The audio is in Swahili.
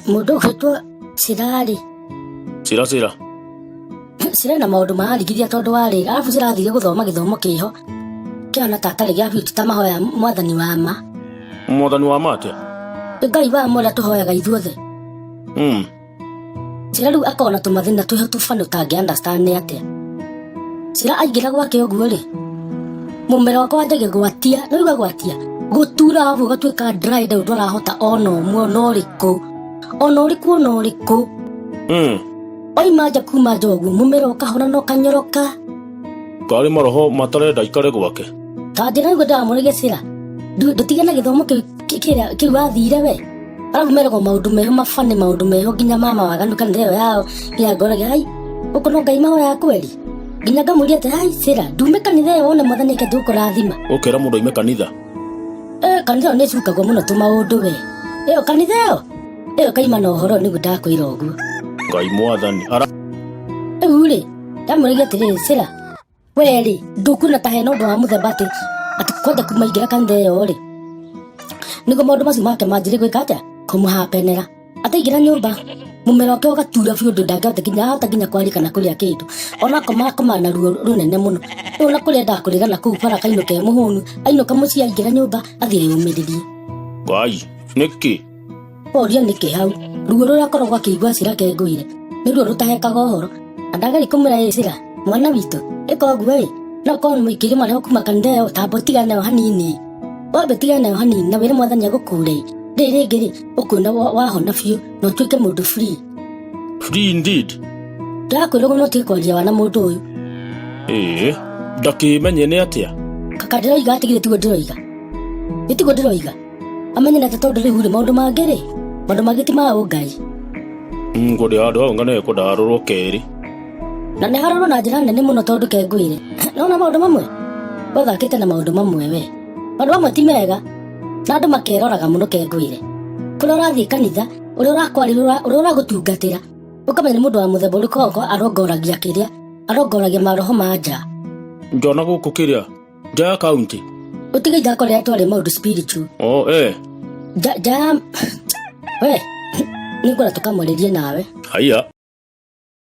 Mundu gwitwo Cirari. Cira Cirena maundu maharigithia tondu wari arabu cirathire guthoma githomo kiho kiana tatari gia biuti tamahoya mwathani wa ma. Mwathani wa ma atia? Ngai wa mola tuhoyaga ithuothe. Cira riu akona tumathina twiho tufano tangi understand ni atia. Cira aingira gwake uguo ri mumero wakwa ndege gwatia no gwatia gutura avu gatwika dry down ndwarahota ono muono riku oimaja kuma jogu mumero kahora no kanyoroka kari maroho matarenda ikare gwake tandira ngo ndamurige Cira ndutigana githomo kiu wathire we arabu merego maundu meho mafane maundu meho nginya mama waganuka ndeo yao ya ngorage ai ukono Ngai mahoya kweli nginya ngamuria ati ai Cira ndume kanitha wone mwathani ke ndukurathima ukera mundu ime kanitha kanitha ni cukagwo muno tumaundu we iyo kanitha iyo kaima no horo ni gudakwira uguo Ngai mwathani uri ndamurige atiri Cira weri ndukuna tahe no ndo wa muthemba ati kwenda kumaingira kanitha iyo ri nigo maundu macio make manjire gwika atia kumuhapenera ataingira nyumba mumero wake ugatura biu ndangahota nginya kwarikana kuria kindu ona komana ruo runene muno ona kuria ndakurigana kuu bara kainuke muhunu ainuka muci aingira nyumba athie yumiririe Ngai niki oria niki hau ruo rurakorwo gwakiigua Cira kenguire ni ruo rutahekaga uhoro andagari kumira Cira mwana witu ikoguo ri no kono muikiri mara kuma kanitha tambo tigana hanini wambe tigana hanini na wire mwathani agukure riri ngiri ukuna wahona biu no twike mundu free indeed ndakwira no twikwaria wana mundu uyu ndakimenye ni atia kaka ndiroiga atigire tigo ndiroiga amenye na tondu riu ri maundu mangiri maundu magiti ma Ngai nguri andu au ngane ko ndarurwo keri na ne haroro na njira nene muno tondu kenguire nona maundu mamwe wathakite na maundu mamwe we maundu mamwe ti mega na andu makeroraga muno kenguire kuria urathie kanitha uria urakwarira uria uragutungatira ukamenya mundu wa muthemba uriku arongoragia kiria arongoragia maroho ma nja njona guku kiria nja county utiga ithako twari maundu spiritual ja we ningora tukamwaririe nawe haya